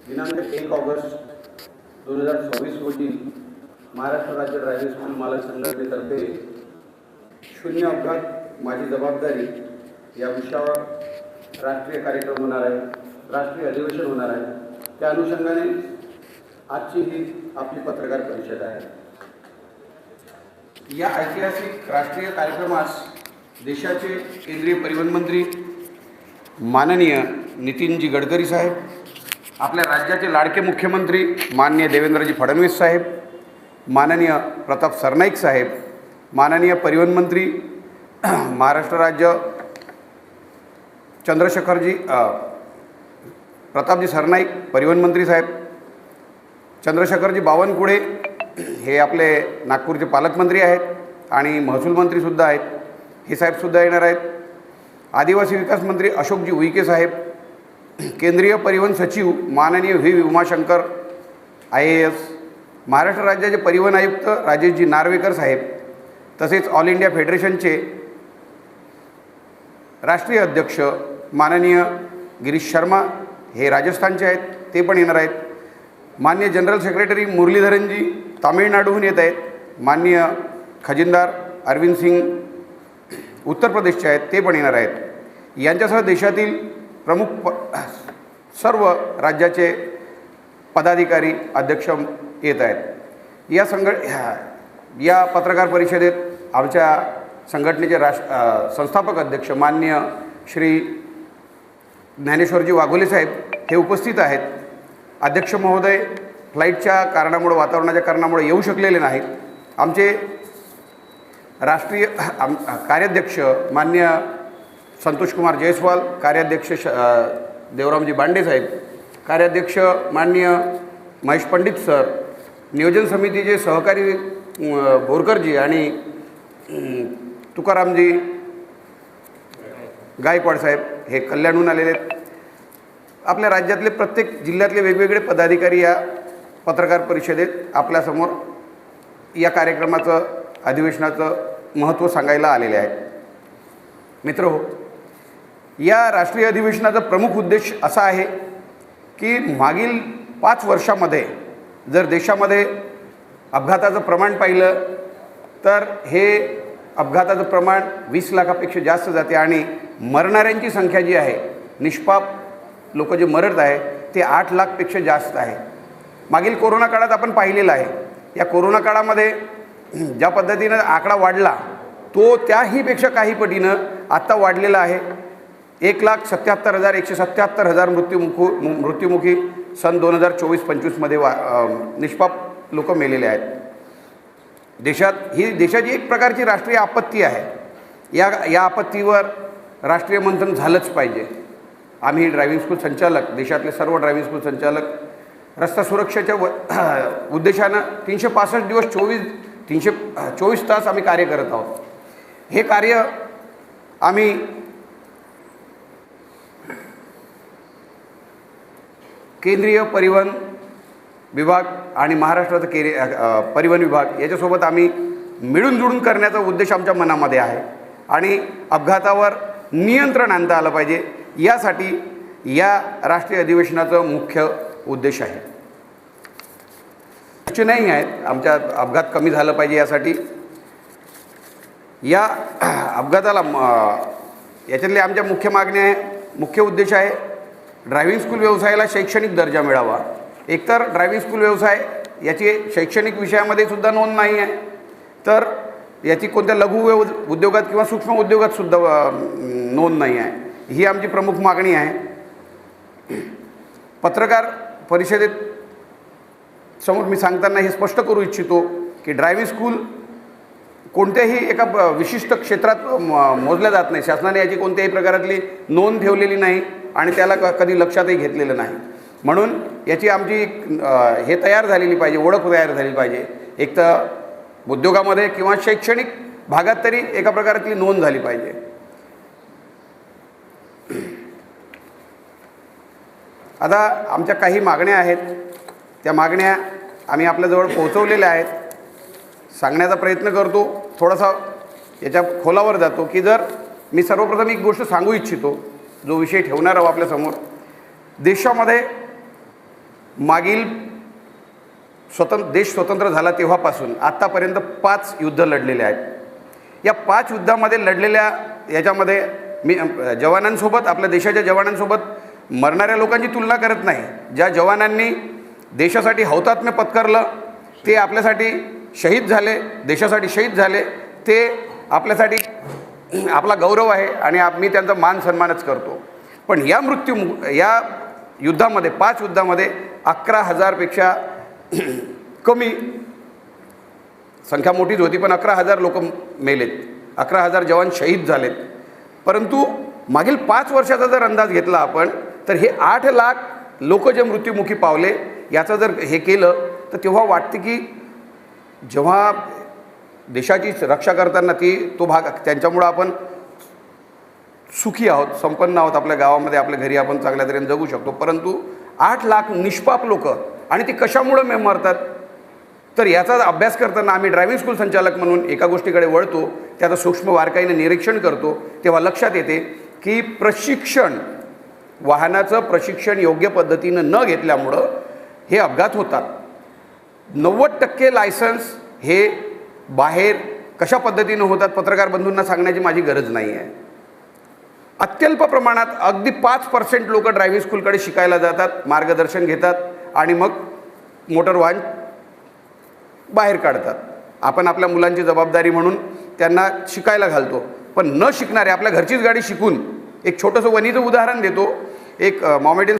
दिनांक 1 ऑगस्ट 2024 रोजी महाराष्ट्र राज्य ड्रायव्हिंग स्कूल मालक संघटनेतर्फे शून्य अपघात माझी जबाबदारी या विषयावर राष्ट्रीय कार्यक्रम होणार आहे, राष्ट्रीय अधिवेशन होणार आहे। त्या अनुषंगाने आजची ही आपली पत्रकार परिषद आहे। या ऐतिहासिक राष्ट्रीय कार्यक्रमास देशाचे केंद्रीय परिवहन मंत्री माननीय नितीनजी गडकरी साहेब, आपल्या राज्याचे लाडके मुख्यमंत्री माननीय देवेंद्रजी फडणवीस साहेब, माननीय प्रताप सरनाईक साहेब, माननीय परिवहन मंत्री महाराष्ट्र राज्य चंद्रशेखरजी प्रतापजी सरनाईक परिवहन मंत्री साहेब, चंद्रशेखरजी बावनकुळे हे आपले नागपूरचे पालकमंत्री आहेत आणि महसूल मंत्रीसुद्धा आहेत, हे साहेबसुद्धा येणार आहेत। आदिवासी विकास मंत्री अशोकजी उईके साहेब, केंद्रीय परिवहन सचिव माननीय व्ही उमाशंकर IAS, महाराष्ट्र राज्याचे परिवहन आयुक्त राजेशजी नार्वेकर साहेब, तसेच ऑल इंडिया फेडरेशनचे राष्ट्रीय अध्यक्ष माननीय गिरीश शर्मा हे राजस्थानचे आहेत, ते पण येणार आहेत। माननीय जनरल सेक्रेटरी मुरलीधरनजी तामिळनाडूहून येत आहेत, माननीय खजिनदार अरविंद सिंग उत्तर प्रदेशचे आहेत, ते पण येणार आहेत। यांच्यासह देशातील प्रमुख सर्व राज्याचे पदाधिकारी अध्यक्ष येत आहेत। या पत्रकार परिषदेत आमच्या संघटनेचे संस्थापक अध्यक्ष माननीय श्री ज्ञानेश्वरजी वाघोले साहेब हे उपस्थित आहेत। अध्यक्ष महोदय फ्लाईटच्या कारणामुळे, वातावरणाच्या कारणामुळे येऊ शकलेले नाहीत। आमचे राष्ट्रीय कार्याध्यक्ष माननीय संतोषकुमार जयस्वाल, कार्याध्यक्ष देवरामजी बांडे साहेब, कार्याध्यक्ष माननीय महेश पंडित सर, नियोजन समितीचे सहकारी बोरकरजी आणि तुकारामजी गायकवाड साहेब हे कल्याणहून आलेले आहेत। आपल्या राज्यातले प्रत्येक जिल्ह्यातले वेगवेगळे पदाधिकारी या पत्रकार परिषदेत आपल्यासमोर या कार्यक्रमाचं, अधिवेशनाचं महत्त्व सांगायला आलेले आहेत। मित्रहो, या राष्ट्रीय अधिवेशनाचा प्रमुख उद्देश असा आहे की मागील 5 वर्षामध्ये जर देशामध्ये अपघाताचं प्रमाण पाहिलं तर हे अपघाताचं प्रमाण 20 लाखापेक्षा जास्त जाते आणि मरणाऱ्यांची संख्या जी आहे, निष्पाप लोक जे मरत आहे ते 8 लाखपेक्षा जास्त आहे। मागील कोरोना काळात आपण पाहिलेलं आहे, या कोरोना काळामध्ये ज्या पद्धतीनं आकडा वाढला तो त्याहीपेक्षा काही पटीनं आत्ता वाढलेला आहे। 1,77,177 मृत्युमुखी सन 2024-25मध्ये निष्पाप लोक मेलेले आहेत। ही देशाची एक प्रकारची राष्ट्रीय आपत्ती आहे। या आपत्तीवर राष्ट्रीय मंथन झालंच पाहिजे। आम्ही ड्रायव्हिंग स्कूल संचालक, देशातले सर्व ड्रायव्हिंग स्कूल संचालक रस्ता सुरक्षेच्या उद्देशानं 365 दिवस 324 तास आम्ही कार्य करत आहोत। हे कार्य आम्ही केंद्रीय परिवहन विभाग आणि महाराष्ट्राचा परिवहन विभाग याच्यासोबत आम्ही मिळून जुळून करण्याचा उद्देश आमच्या मनामध्ये आहे आणि अपघातावर नियंत्रण आणता आलं पाहिजे, यासाठी या राष्ट्रीय अधिवेशनाचं मुख्य उद्देश आहे। सूचनाही आहेत आमच्या अपघात कमी झालं पाहिजे यासाठी। या अपघाताला याच्यातले आमच्या मुख्य मागण्या आहे, मुख्य उद्देश आहे ड्रायव्हिंग स्कूल व्यवसायाला शैक्षणिक दर्जा मिळावा। एकतर ड्रायव्हिंग स्कूल व्यवसाय याची शैक्षणिक विषयामध्ये सुद्धा नोंद नाही आहे, तर याची कोणत्या लघु उद्योगात किंवा सूक्ष्म उद्योगात सुद्धा नोंद नाही आहे। ही आमची प्रमुख मागणी आहे। पत्रकार परिषदेत समोर मी सांगताना हे स्पष्ट करू इच्छितो की ड्रायव्हिंग स्कूल कोणत्याही एका विशिष्ट क्षेत्रात मोजल्या जात नाही। शासनाने याची कोणत्याही प्रकारातली नोंद ठेवलेली नाही आणि त्याला कधी लक्षातही घेतलेलं नाही। म्हणून याची आमची हे तयार झालेली पाहिजे, ओळख तयार झाली पाहिजे। एक तर उद्योगामध्ये किंवा शैक्षणिक भागात तरी एका प्रकारातली नोंद झाली पाहिजे। आता आमच्या काही मागण्या आहेत, त्या मागण्या आम्ही आपल्याजवळ पोहोचवलेल्या आहेत। सांगण्याचा प्रयत्न करतो, थोडासा याच्या खोलावर जातो की जर मी सर्वप्रथम एक गोष्ट सांगू इच्छितो, जो विषय ठेवणार आहोत आपल्यासमोर। देशामध्ये मागील देश स्वतंत्र झाला तेव्हापासून आत्तापर्यंत 5 युद्ध लढलेले आहेत। या 5 युद्धामध्ये लढलेल्या याच्यामध्ये मी जवानांसोबत, आपल्या देशाच्या जवानांसोबत मरणाऱ्या लोकांची तुलना करत नाही। ज्या जवानांनी देशासाठी हौतात्म्य पत्करलं, ते आपल्यासाठी शहीद झाले, देशासाठी शहीद झाले, ते आपल्यासाठी आपला गौरव आहे आणि मी त्यांचा मान सन्मानच करतो। पण या युद्धामध्ये 5 युद्धामध्ये 11,000 पेक्षा कमी संख्या मोठीच होती, पण 11,000 लोक मेलेत, 11,000 जवान शहीद झालेत। परंतु मागील 5 वर्षाचा जर अंदाज घेतला आपण, तर हे 8 लाख लोक जे मृत्युमुखी पावले याचं जर हे केलं, तर तेव्हा वाटते की जेव्हा देशाची रक्षा करताना तो भाग त्यांच्यामुळं आपण सुखी आहोत, संपन्न आहोत, आपल्या गावामध्ये आपल्या घरी आपण चांगल्या तऱ्हेने जगू शकतो। परंतु 8 लाख निष्पाप लोक, आणि ते कशामुळं मरतात, तर याचा अभ्यास करताना आम्ही ड्रायव्हिंग स्कूल संचालक म्हणून एका गोष्टीकडे वळतो, त्याचं सूक्ष्म बारकाईने निरीक्षण करतो। तेव्हा लक्षात येते की वाहनाचं प्रशिक्षण योग्य पद्धतीनं न घेतल्यामुळं हे अपघात होतात। 90% लायसन्स हे बाहेर कशा पद्धतीनं होतात पत्रकार बंधूंना सांगण्याची माझी गरज नाही आहे। अत्यल्प प्रमाणात अगदी 5% लोक ड्रायव्हिंग स्कूलकडे शिकायला जातात, मार्गदर्शन घेतात आणि मग मोटर वाहन बाहेर काढतात। आपण आपल्या मुलांची जबाबदारी म्हणून त्यांना शिकायला घालतो, पण न शिकणारे आपल्या घरचीच गाडी शिकून, एक छोटंसं वणीचं उदाहरण देतो। एक मॉमेडियन